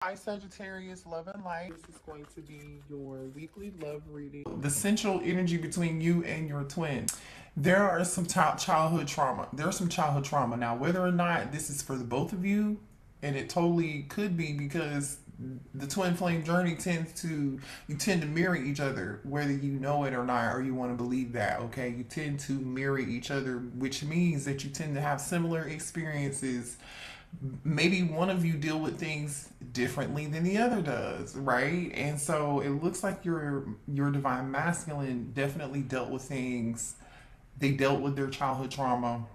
Hi Sagittarius, love and light. This is going to be your weekly love reading. The central energy between you and your twin. There are some childhood trauma. There's some childhood trauma. Now, whether or not this is for the both of you, and it totally could be because the twin flame journey you tend to mirror each other, whether you know it or not, or you want to believe that, okay? You tend to mirror each other, which means that you tend to have similar experiences. Maybe one of you deal with things differently than the other does, right? And so it looks like your divine masculine definitely dealt with things. They dealt with their childhood trauma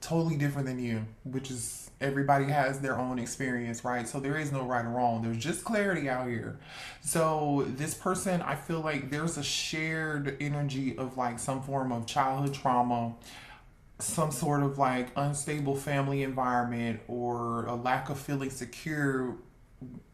totally different than you, which is everybody has their own experience, right? So there is no right or wrong. There's just clarity out here. So this person, I feel like there's a shared energy of like some form of childhood trauma, some sort of like unstable family environment, or a lack of feeling secure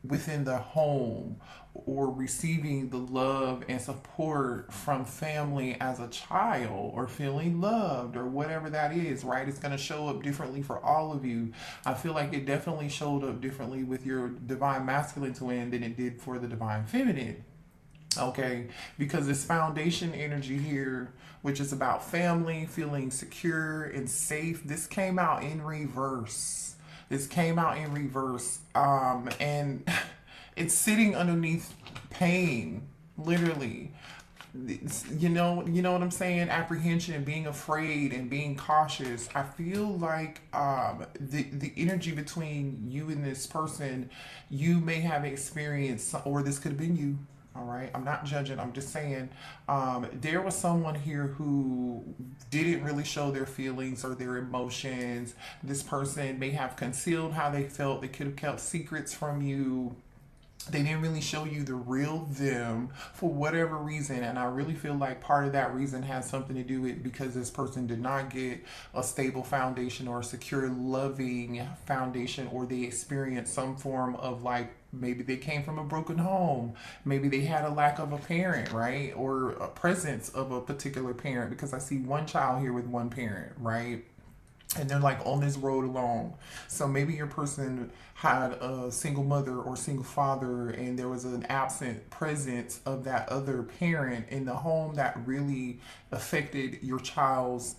within the home, or receiving the love and support from family as a child, or feeling loved, or whatever that is, right? It's going to show up differently for all of you. I feel like it definitely showed up differently with your divine masculine twin than it did for the divine feminine. Okay, because this foundation energy here, which is about family, feeling secure and safe, this came out in reverse. This came out in reverse. And it's sitting underneath pain, literally. You know what I'm saying? Apprehension and being afraid and being cautious. I feel like the energy between you and this person, you may have experienced, or this could have been you. All right, I'm not judging. I'm just saying there was someone here who didn't really show their feelings or their emotions. This person may have concealed how they felt. They could have kept secrets from you. They didn't really show you the real them for whatever reason. And I really feel like part of that reason has something to do with because this person did not get a stable foundation or a secure, loving foundation, or they experienced some form of like, maybe they came from a broken home. Maybe they had a lack of a parent, right? Or a presence of a particular parent, because I see one child here with one parent, right? And they're like on this road alone. So maybe your person had a single mother or single father, and there was an absent presence of that other parent in the home that really affected your child's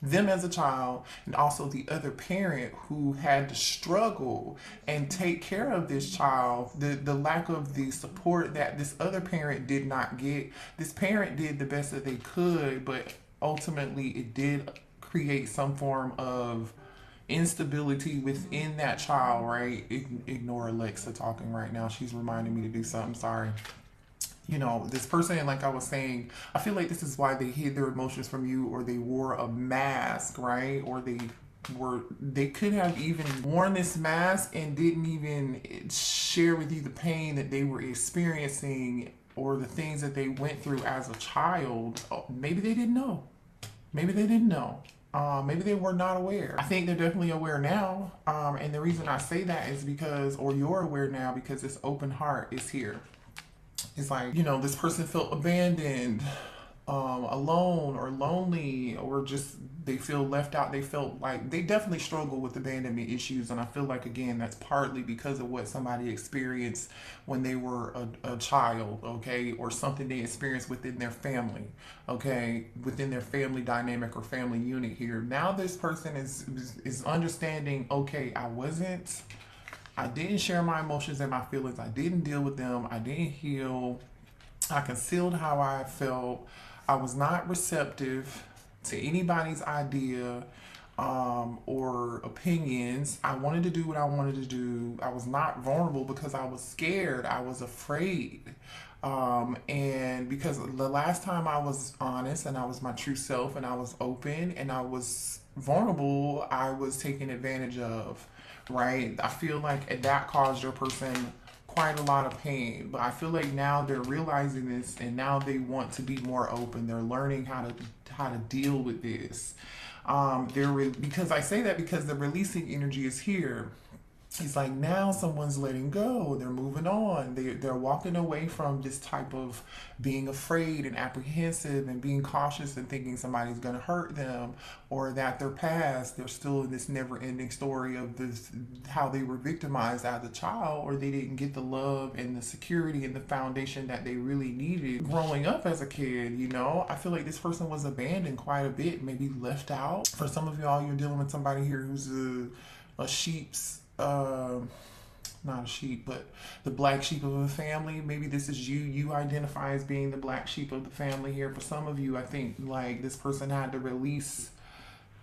them as a child, and also the other parent who had to struggle and take care of this child. The lack of the support that this other parent did not get. This parent did the best that they could, but ultimately it did create some form of instability within that child, right? Ignore Alexa talking right now. She's reminding me to do something. Sorry. This person, like I was saying, I feel like this is why they hid their emotions from you, or they wore a mask, right? Or they could have even worn this mask and didn't even share with you the pain that they were experiencing, or the things that they went through as a child. Maybe they didn't know. Maybe they didn't know. Maybe they were not aware. I think they're definitely aware now. And the reason I say that is because, or you're aware now, because this open heart is here. It's like, this person felt abandoned, alone, or lonely, or just they feel left out. They felt like they definitely struggle with abandonment issues. And I feel like, again, that's partly because of what somebody experienced when they were a child, okay, or something they experienced within their family, okay, within their family dynamic or family unit here. Now this person is understanding, okay, I didn't share my emotions and my feelings. I didn't deal with them. I didn't heal. I concealed how I felt. I was not receptive to anybody's idea or opinions. I wanted to do what I wanted to do. I was not vulnerable because I was scared. I was afraid. And because the last time I was honest and I was my true self and I was open and I was vulnerable, I was taken advantage of, right? I feel like that caused your person quite a lot of pain, but I feel like now they're realizing this and now they want to be more open. They're learning how to deal with this. Because I say that because the releasing energy is here. He's like, now someone's letting go. They're moving on. They're walking away from this type of being afraid and apprehensive and being cautious and thinking somebody's going to hurt them, or that their past, they're still in this never ending story of this, how they were victimized as a child, or they didn't get the love and the security and the foundation that they really needed growing up as a kid. You know, I feel like this person was abandoned quite a bit, maybe left out. For some of y'all, you're dealing with somebody here who's a sheep's not a sheep, but the black sheep of a family. Maybe this is you identify as being the black sheep of the family here. For some of you, I think like this person had to release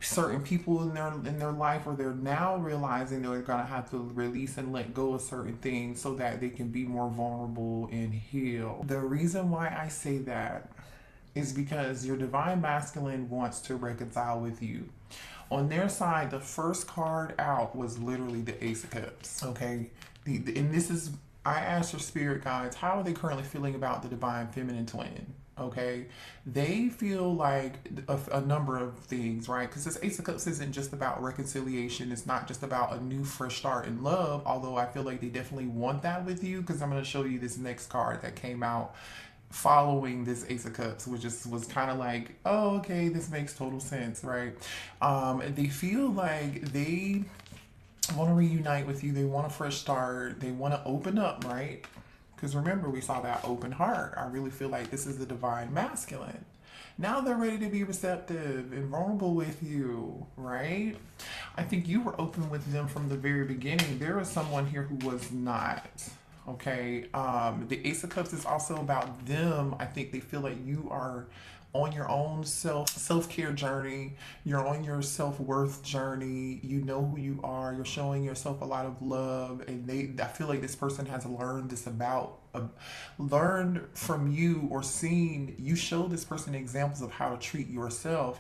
certain people in their life, or they're now realizing they're gonna have to release and let go of certain things so that they can be more vulnerable and heal. The reason why I say that is because your divine masculine wants to reconcile with you. On their side, the first card out was literally the Ace of Cups. Okay, and this is, I asked your spirit guides, how are they currently feeling about the divine feminine twin? Okay, they feel like a number of things, right? Because this Ace of Cups isn't just about reconciliation. It's not just about a new fresh start in love, although I feel like they definitely want that with you, because I'm going to show you this next card that came out following this Ace of Cups, which was kind of like, oh, okay, this makes total sense, right? They feel like they want to reunite with you. They want a fresh start. They want to open up, right? Because remember, we saw that open heart. I really feel like this is the divine masculine. Now they're ready to be receptive and vulnerable with you, right? I think you were open with them from the very beginning. There was someone here who was not. Okay, the Ace of Cups is also about them. I think they feel like you are on your own self-care journey. You're on your self-worth journey. You know who you are. You're showing yourself a lot of love, and I feel like this person has learned this about, learned from you, or seen you show this person examples of how to treat yourself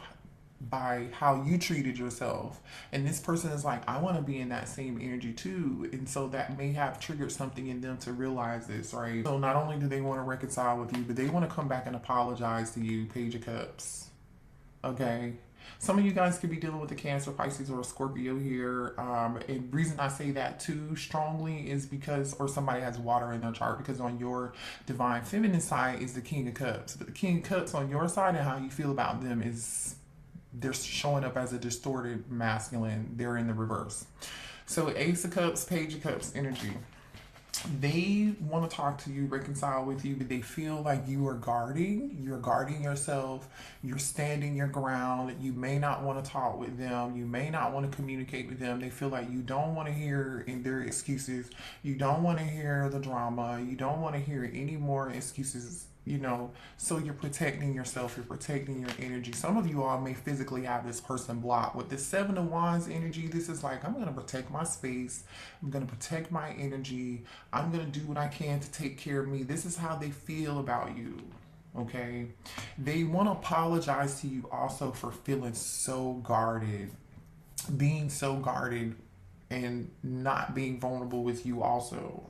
by how you treated yourself. And this person is like, I want to be in that same energy too. And so that may have triggered something in them to realize this, right? So not only do they want to reconcile with you, but they want to come back and apologize to you, Page of Cups. Okay. Some of you guys could be dealing with a Cancer, Pisces, or a Scorpio here. And reason I say that too strongly is because, or somebody has water in their chart, because on your divine feminine side is the King of Cups. But the King of Cups on your side and how you feel about them is, they're showing up as a distorted masculine. They're in the reverse. So Ace of Cups, Page of Cups energy. They want to talk to you, reconcile with you, but they feel like you're guarding yourself. You're standing your ground. You may not want to talk with them. You may not want to communicate with them. They feel like you don't want to hear in their excuses. You don't want to hear the drama. You don't want to hear any more excuses. You know, so you're protecting yourself, you're protecting your energy. Some of you all may physically have this person blocked. With the Seven of Wands energy, this is like, I'm going to protect my space. I'm going to protect my energy. I'm going to do what I can to take care of me. This is how they feel about you. Okay. They want to apologize to you also for feeling so guarded, being so guarded, and not being vulnerable with you also.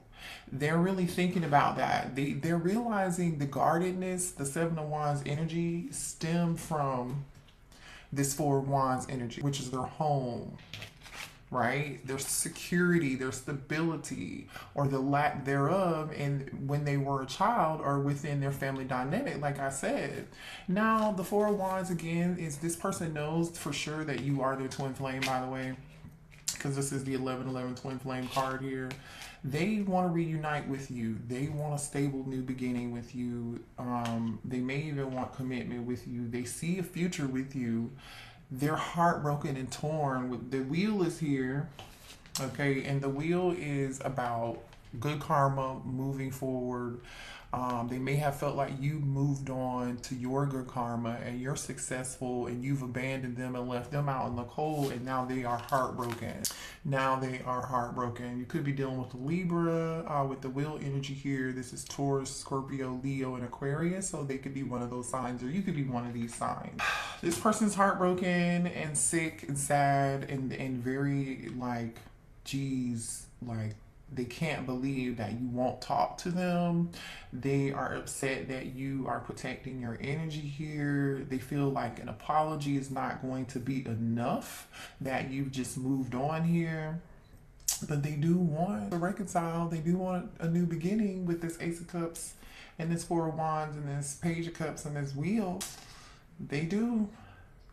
They're really thinking about that. They're realizing the guardedness, the Seven of Wands energy, stem from this Four of Wands energy, which is their home, right? Their security, their stability, or the lack thereof, and when they were a child or within their family dynamic, like I said. Now, the Four of Wands again is, this person knows for sure that you are their twin flame, by the way, because this is the 1111 twin flame card here. They want to reunite with you. They want a stable new beginning with you. They may even want commitment with you. They see a future with you. They're heartbroken and torn. The wheel is here, okay? And the wheel is about good karma, moving forward. They may have felt like you moved on to your good karma and you're successful, and you've abandoned them and left them out in the cold, and now they are heartbroken. Now they are heartbroken. You could be dealing with Libra with the wheel energy here. This is Taurus, Scorpio, Leo, and Aquarius. So they could be one of those signs, or you could be one of these signs. This person's heartbroken and sick and sad and very like, geez, like, they can't believe that you won't talk to them. They are upset that you are protecting your energy here. They feel like an apology is not going to be enough, that you've just moved on here. But they do want to reconcile. They do want a new beginning with this Ace of Cups and this Four of Wands and this Page of Cups and this Wheel. They do.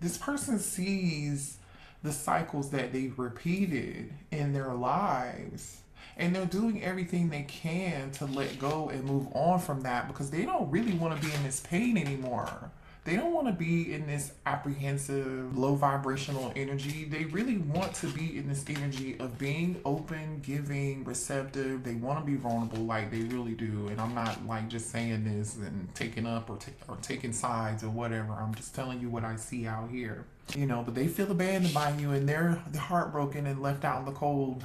This person sees the cycles that they've repeated in their lives. And they're doing everything they can to let go and move on from that because they don't really want to be in this pain anymore. They don't want to be in this apprehensive, low vibrational energy. They really want to be in this energy of being open, giving, receptive. They want to be vulnerable like they really do. And I'm not like just saying this and taking up or taking sides or whatever. I'm just telling you what I see out here. You know, but they feel abandoned by you and they're heartbroken and left out in the cold.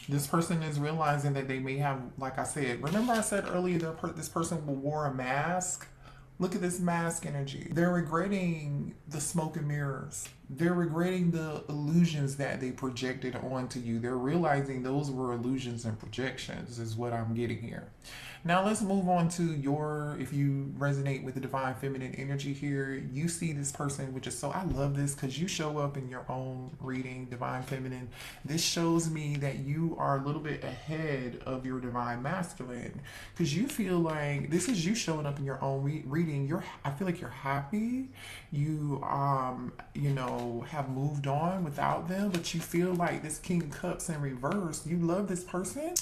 This person is realizing that they may have, like I said, remember I said earlier that this person wore a mask? Look at this mask energy. They're regretting the smoke and mirrors. They're regretting the illusions that they projected onto you. They're realizing those were illusions and projections is what I'm getting here. Now let's move on to if you resonate with the divine feminine energy here, you see this person, which is I love this because you show up in your own reading, divine feminine. This shows me that you are a little bit ahead of your divine masculine because you feel like this is you showing up in your own reading. I feel like you're happy. You, have moved on without them, but you feel like this King of Cups in reverse. You love this person.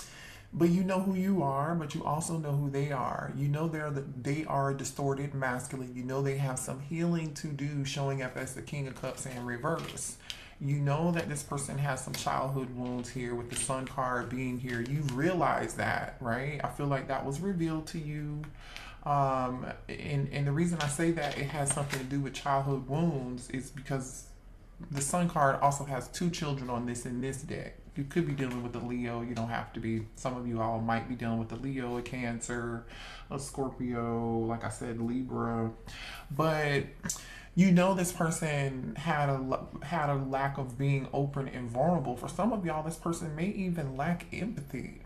But you know who you are, but you also know who they are. You know they are distorted masculine. You know they have some healing to do showing up as the King of Cups in reverse. You know that this person has some childhood wounds here with the Sun card being here. You've realized that, right? I feel like that was revealed to you. And the reason I say that it has something to do with childhood wounds is because the Sun card also has 2 children on this in this deck. You could be dealing with a Leo. You don't have to be. Some of you all might be dealing with a Leo, a Cancer, a Scorpio, like I said, Libra. But you know this person had a lack of being open and vulnerable. For some of y'all, this person may even lack empathy.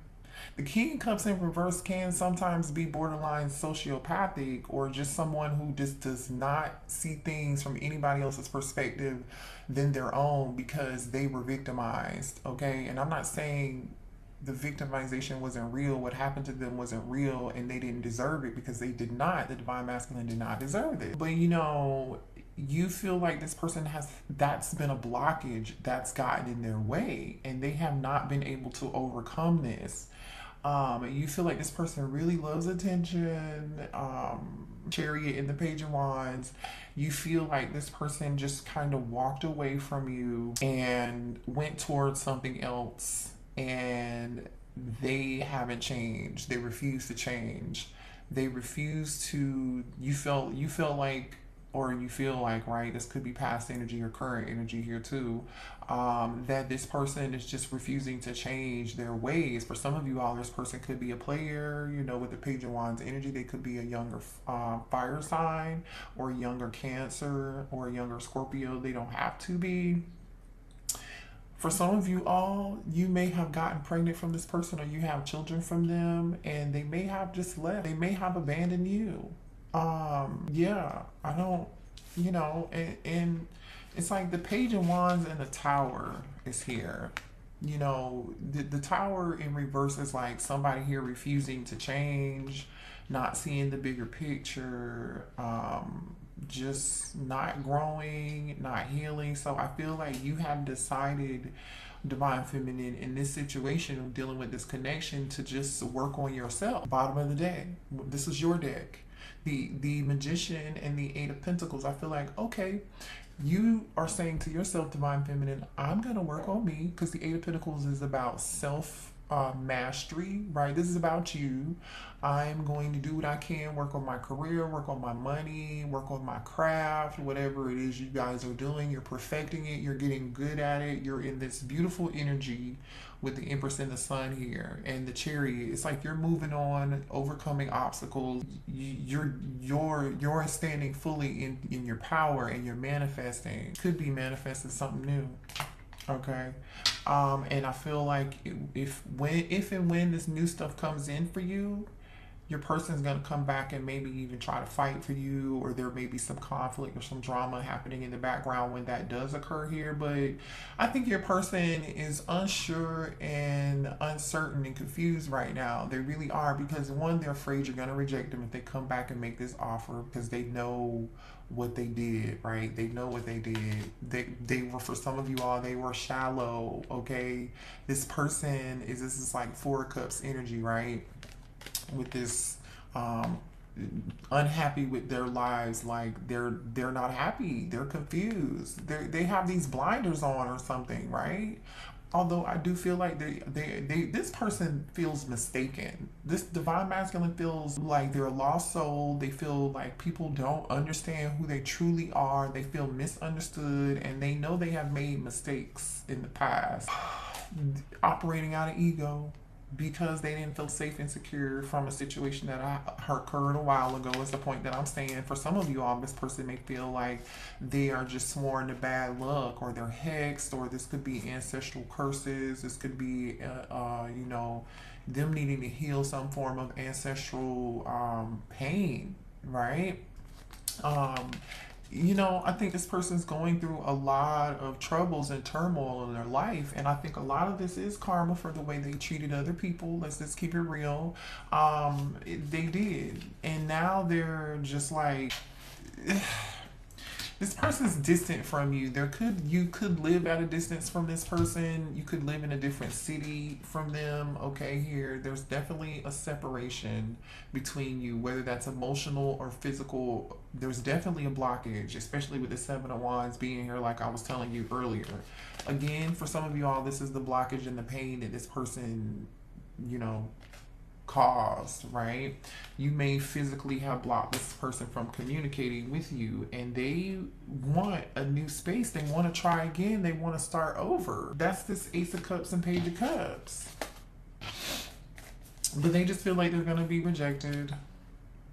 The King of Cups in reverse can sometimes be borderline sociopathic or just someone who just does not see things from anybody else's perspective than their own because they were victimized, okay? And I'm not saying the victimization wasn't real, what happened to them wasn't real, and they didn't deserve it because they did not, the divine masculine did not deserve it. But you feel like this person that's been a blockage that's gotten in their way, and they have not been able to overcome this. You feel like this person really loves attention, Chariot in the Page of Wands. You feel like this person just kind of walked away from you and went towards something else, and they haven't changed. They refuse to change. They refuse to, you feel like, right, this could be past energy or current energy here too, that this person is just refusing to change their ways. For some of you all, this person could be a player, with the Page of Wands energy. They could be a younger fire sign or a younger Cancer or a younger Scorpio. They don't have to be. For some of you all, you may have gotten pregnant from this person or you have children from them, and they may have just left. They may have abandoned you. I don't, and it's like the Page of Wands and the Tower is here. The Tower in reverse is like somebody here refusing to change, not seeing the bigger picture, just not growing, not healing. So I feel like you have decided, divine feminine, in this situation of dealing with this connection, to just work on yourself. Bottom of the deck. This is your deck. The Magician and the Eight of Pentacles. I feel like, okay, you are saying to yourself, divine feminine, I'm going to work on me, because the Eight of Pentacles is about self mastery, right? This is about you. I'm going to do what I can, work on my career, work on my money, work on my craft, whatever it is you guys are doing. You're perfecting it. You're getting good at it. You're in this beautiful energy with the Empress and the Sun here and the Chariot. It's like you're moving on, overcoming obstacles. You're standing fully in your power, and you're manifesting. Could be manifesting something new. Okay. And I feel like if and when this new stuff comes in for you, your person's going to come back and maybe even try to fight for you, or there may be some conflict or some drama happening in the background when that does occur here. But I think your person is unsure and uncertain and confused right now. They really are, because one, they're afraid you're going to reject them if they come back and make this offer, because they know what they did, right? They know what they did. They were, for some of you all, they were shallow, okay? This person this is like Four of Cups energy, right? With this unhappy with their lives, like they're not happy, they're confused, they have these blinders on or something, right? Although I do feel like this person feels mistaken. This divine masculine feels like they're a lost soul. They feel like people don't understand who they truly are. They feel misunderstood, and they know they have made mistakes in the past, operating out of ego, because they didn't feel safe and secure from a situation that occurred a while ago, is the point that I'm saying. For some of you all, this person may feel like they are just sworn to bad luck, or they're hexed, or this could be ancestral curses. This could be, you know, them needing to heal some form of ancestral pain, right? You know, I think this person's going through a lot of troubles and turmoil in their life. And I think a lot of this is karma for the way they treated other people. Let's just keep it real. They did. And now they're just like... This person's distant from you. You could live at a distance from this person. You could live in a different city from them. Okay, here, there's definitely a separation between you, whether that's emotional or physical. There's definitely a blockage, especially with the Seven of Wands being here, like I was telling you earlier. Again, for some of you all, this is the blockage and the pain that this person, you know, caused, right? You may physically have blocked this person from communicating with you, and they want a new space. They want to try again. They want to start over. That's this Ace of Cups and Page of Cups. But they just feel like they're going to be rejected.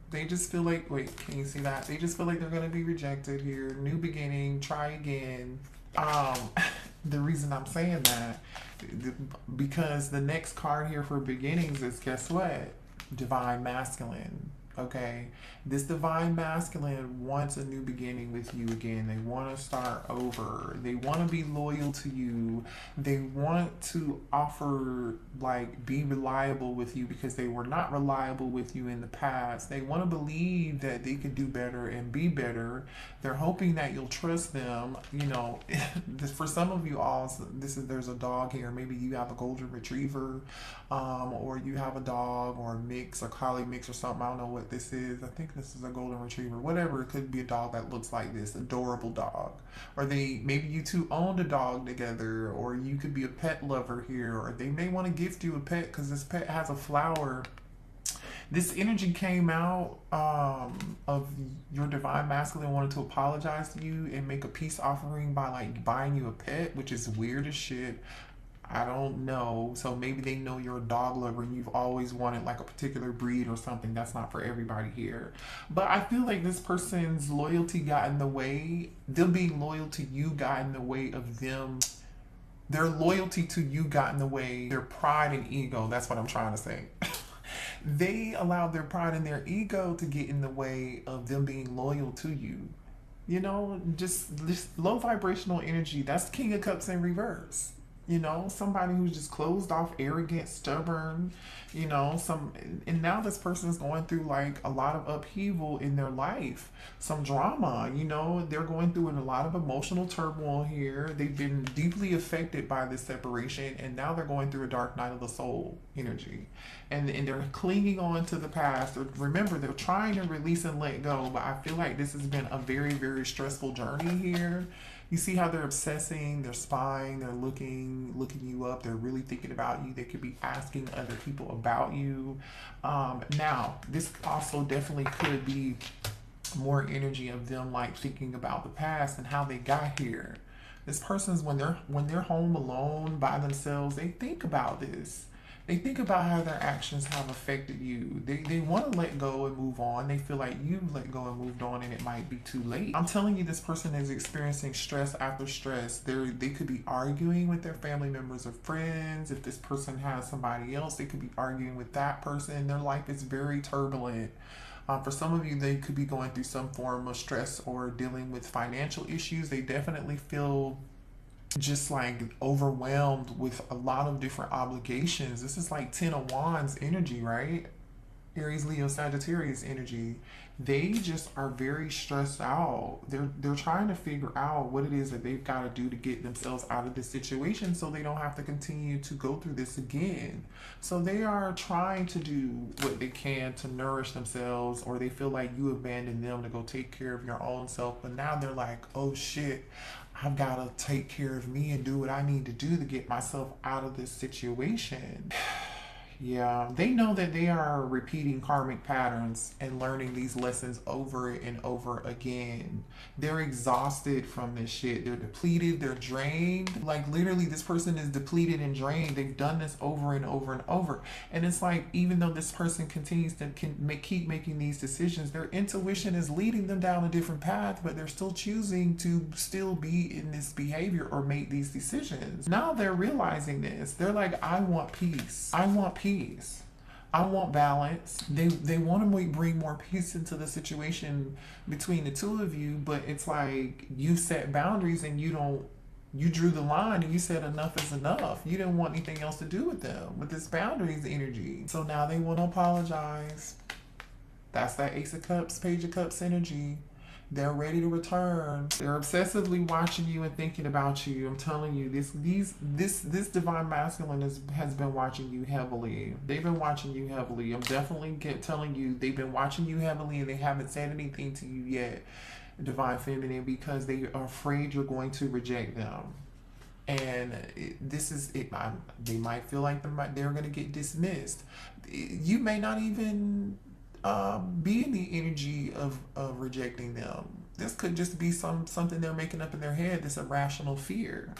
They just feel like, wait, can you see that? They just feel like they're going to be rejected here. New beginning, try again. The reason I'm saying that, because the next card here for beginnings is, guess what? Divine masculine. Okay, this divine masculine wants a new beginning with you again. They want to start over. They want to be loyal to you. They want to offer, like, be reliable with you, because they were not reliable with you in the past. They want to believe that they could do better and be better. They're hoping that you'll trust them. You know, for some of you all, there's a dog here. Maybe you have a golden retriever, or you have a dog or a mix, a collie mix or something. I don't know what this is. I think this is a golden retriever. Whatever, it could be a dog that looks like this, adorable dog. Or maybe you two owned a dog together, or you could be a pet lover here, or they may want to gift you a pet because this pet has a flower. This energy came out of your divine masculine wanting to apologize to you and make a peace offering by, like, buying you a pet, which is weird as shit. I don't know. So maybe they know you're a dog lover and you've always wanted, like, a particular breed or something. That's not for everybody here. But I feel like this person's loyalty got in the way. Them being loyal to you got in the way of them. Their loyalty to you got in the way. Their pride and ego. That's what I'm trying to say. They allowed their pride and their ego to get in the way of them being loyal to you. You know, just this low vibrational energy. That's King of Cups in reverse. You know, somebody who's just closed off, arrogant, stubborn, you know, and now this person is going through, like, a lot of upheaval in their life, some drama, you know, they're going through a lot of emotional turmoil here. They've been deeply affected by this separation, and now they're going through a dark night of the soul energy, and they're clinging on to the past. Remember, they're trying to release and let go, but I feel like this has been a very, very stressful journey here. You see how they're obsessing, they're spying, they're looking you up, they're really thinking about you. They could be asking other people about you. Now, this also definitely could be more energy of them, like, thinking about the past and how they got here. This person's, when they're home alone by themselves, they think about this. They think about how their actions have affected you. They want to let go and move on. They feel like you've let go and moved on and it might be too late. I'm telling you, this person is experiencing stress after stress. They could be arguing with their family members or friends. If this person has somebody else, they could be arguing with that person. Their life is very turbulent. For some of you, they could be going through some form of stress or dealing with financial issues. They definitely feel just like overwhelmed with a lot of different obligations. This is like 10 of Wands energy, right? Aries, Leo, Sagittarius energy. They just are very stressed out. They're trying to figure out what it is that they've got to do to get themselves out of this situation so they don't have to continue to go through this again. So they are trying to do what they can to nourish themselves, or they feel like you abandoned them to go take care of your own self. But now they're like, oh shit, I've got to take care of me and do what I need to do to get myself out of this situation. Yeah, they know that they are repeating karmic patterns and learning these lessons over and over again. They're exhausted from this shit. They're depleted, they're drained. Like literally this person is depleted and drained. They've done this over and over and over. And it's like, even though this person continues to keep making these decisions, their intuition is leading them down a different path, but they're still choosing to still be in this behavior or make these decisions. Now they're realizing this. They're like, I want peace. I want peace. I want balance. They want to bring more peace into the situation between the two of you, but it's like you set boundaries and you drew the line and you said enough is enough. You didn't want anything else to do with them, with this boundaries energy. So now they want to apologize. That's that Ace of Cups, Page of Cups energy. They're ready to return. They're obsessively watching you and thinking about you. I'm telling you, this divine masculine has been watching you heavily. They've been watching you heavily. I'm definitely telling you, they've been watching you heavily and they haven't said anything to you yet, divine feminine, because they are afraid you're going to reject them. And this is it. They might feel like they're going to get dismissed. You may not even be in the energy of rejecting them. This could just be something they're making up in their head, this irrational fear.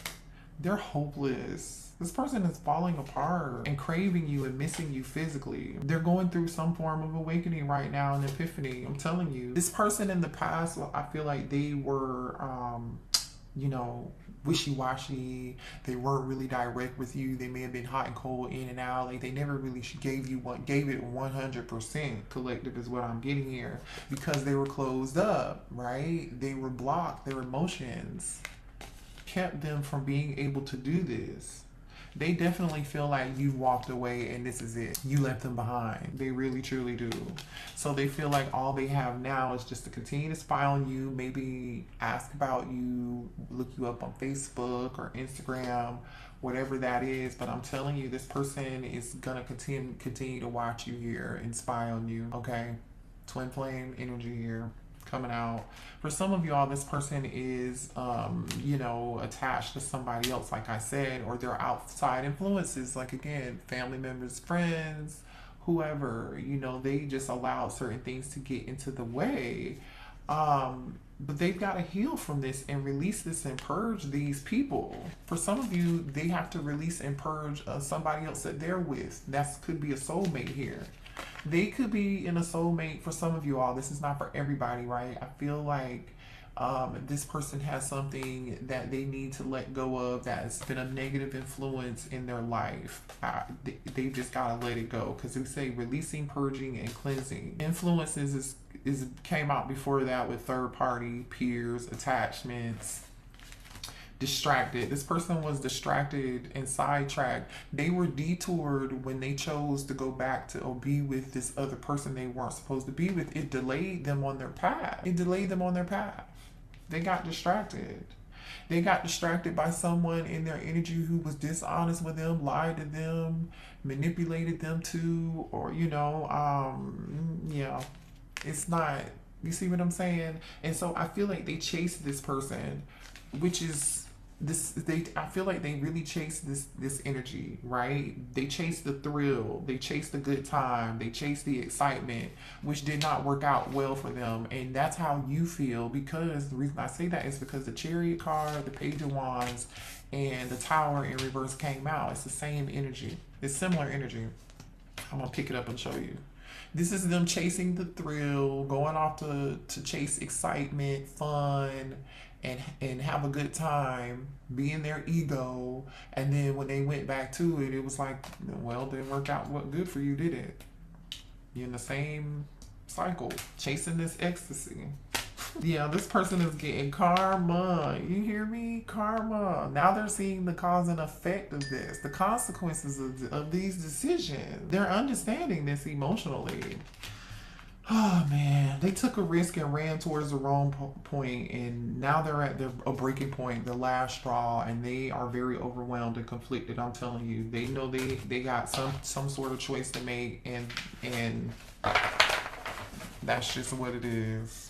They're hopeless. This person is falling apart and craving you and missing you physically. They're going through some form of awakening right now, an epiphany. I'm telling you, this person in the past, I feel like they were wishy-washy. They weren't really direct with you. They may have been hot and cold, in and out. Like they never really gave it 100%. Collective is what I'm getting here, because they were closed up, right? They were blocked. Their emotions kept them from being able to do this. They definitely feel like you walked away and this is it. You left them behind. They really, truly do. So they feel like all they have now is just to continue to spy on you, maybe ask about you, look you up on Facebook or Instagram, whatever that is. But I'm telling you, this person is gonna continue to watch you here and spy on you, okay? Twin flame energy here coming out. For some of y'all, this person is, attached to somebody else, like I said, or they're outside influences, like again, family members, friends, whoever, they just allowed certain things to get into the way. But they've got to heal from this and release this and purge these people. For some of you, they have to release and purge somebody else that they're with. That could be a soulmate here. They could be in a soulmate for some of you all. This is not for everybody, right? I feel like this person has something that they need to let go of that's been a negative influence in their life. They've just got to let it go, because we say releasing, purging, and cleansing. Influences came out before that with third party, peers, attachments. Distracted. This person was distracted and sidetracked. They were detoured when they chose to go back to or be with this other person they weren't supposed to be with. It delayed them on their path. They got distracted. They got distracted by someone in their energy who was dishonest with them, lied to them, manipulated them too, or it's not, you see what I'm saying? And so I feel like they chased this person, which is I feel like they really chase this energy, right? They chase the thrill, they chase the good time, they chase the excitement, which did not work out well for them. And that's how you feel, because the reason I say that is because the Chariot card, the Page of Wands, and the Tower in reverse came out. It's the same energy. It's similar energy. I'm gonna pick it up and show you. This is them chasing the thrill, going off to chase excitement, fun, and have a good time, be in their ego. And then when they went back to it, it was like, well, didn't work out what good for you, did it? You're in the same cycle, chasing this ecstasy. Yeah, this person is getting karma. You hear me? Karma. Now they're seeing the cause and effect of this, the consequences of these decisions. They're understanding this emotionally. Oh man, they took a risk and ran towards the wrong point, and now they're at a breaking point, the last straw, and they are very overwhelmed and conflicted. I'm telling you, they know they got some sort of choice to make, and that's just what it is.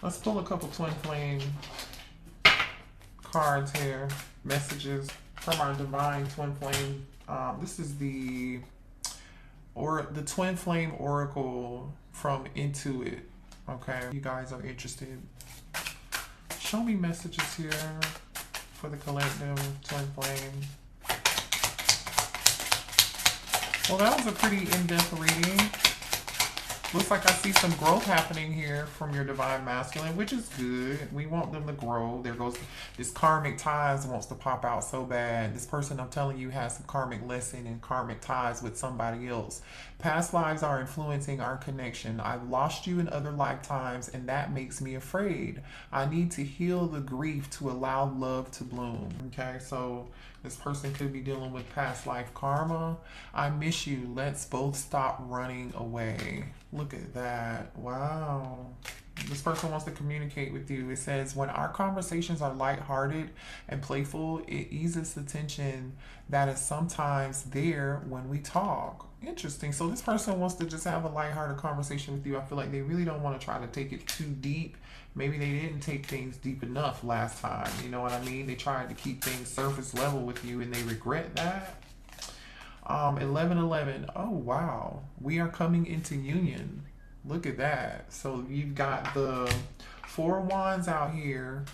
Let's pull a couple twin flame cards here, messages from our divine twin flame. This is the twin flame oracle from Intuit. Okay, you guys are interested. Show me messages here for the collective twin flame. Well, that was a pretty in-depth reading. Looks like I see some growth happening here from your divine masculine, which is good. We want them to grow. There goes this karmic ties wants to pop out so bad. This person, I'm telling you, has some karmic lesson and karmic ties with somebody else. Past lives are influencing our connection. I've lost you in other lifetimes, and that makes me afraid. I need to heal the grief to allow love to bloom. Okay, so this person could be dealing with past life karma. I miss you. Let's both stop running away. Look at that. Wow. This person wants to communicate with you. It says, when our conversations are lighthearted and playful, it eases the tension that is sometimes there when we talk. Interesting. So this person wants to just have a lighthearted conversation with you. I feel like they really don't want to try to take it too deep. Maybe they didn't take things deep enough last time. You know what I mean? They tried to keep things surface level with you, and they regret that. 1111. Oh, wow. We are coming into union. Look at that. So you've got the 4 of Wands out here,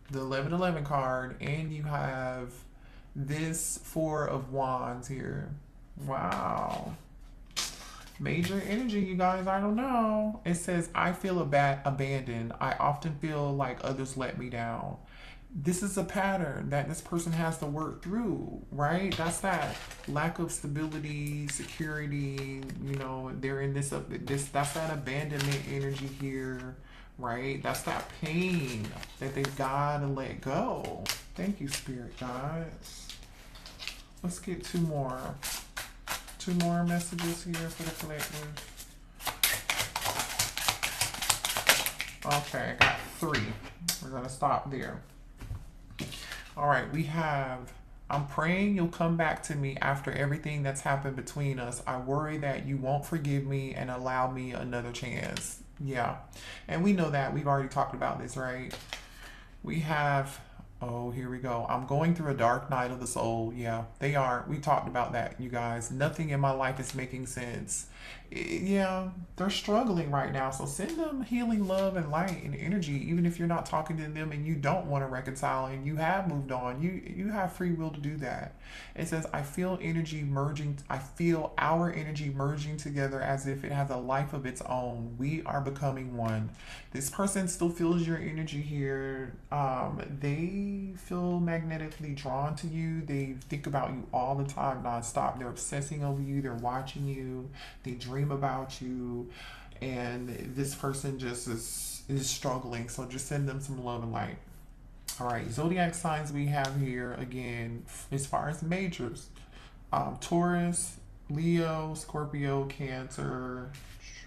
the 1111 card, and you have this 4 of Wands here. Wow. Major energy, you guys. I don't know. It says, I feel abandoned. I often feel like others let me down. This is a pattern that this person has to work through, right? That's that lack of stability, security. You know, they're in this that's that abandonment energy here, right? That's that pain that they've got to let go. Thank you, Spirit guides. Let's get 2 more. 2 more messages here for the collective. Okay, I got 3. We're gonna stop there. All right, we have, I'm praying you'll come back to me after everything that's happened between us. I worry that you won't forgive me and allow me another chance. Yeah, and we know that. We've already talked about this, right? We have, oh, here we go. I'm going through a dark night of the soul. Yeah, they are. We talked about that, you guys. Nothing in my life is making sense. Yeah, they're struggling right now. So send them healing love and light and energy, even if you're not talking to them and you don't want to reconcile and you have moved on. You have free will to do that. It says, I feel energy merging. I feel our energy merging together as if it has a life of its own. We are becoming one. This person still feels your energy here. They feel magnetically drawn to you. They think about you all the time, nonstop. They're obsessing over you. They're watching you. They dream about you, and this person just is struggling. So just send them some love and light. All right, zodiac signs we have here again as far as majors: Taurus, Leo, Scorpio, Cancer.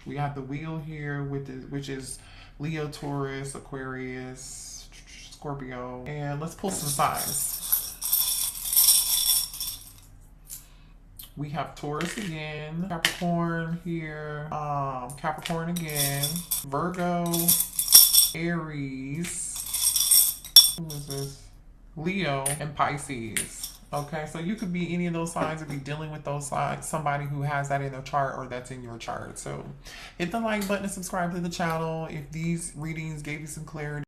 We have the wheel here which is Leo, Taurus, Aquarius, Scorpio, and let's pull some signs. We have Taurus again, Capricorn here, Capricorn again, Virgo, Aries, who is this? Leo, and Pisces. Okay, so you could be any of those signs or be dealing with those signs, somebody who has that in their chart or that's in your chart. So hit the like button and subscribe to the channel if these readings gave you some clarity.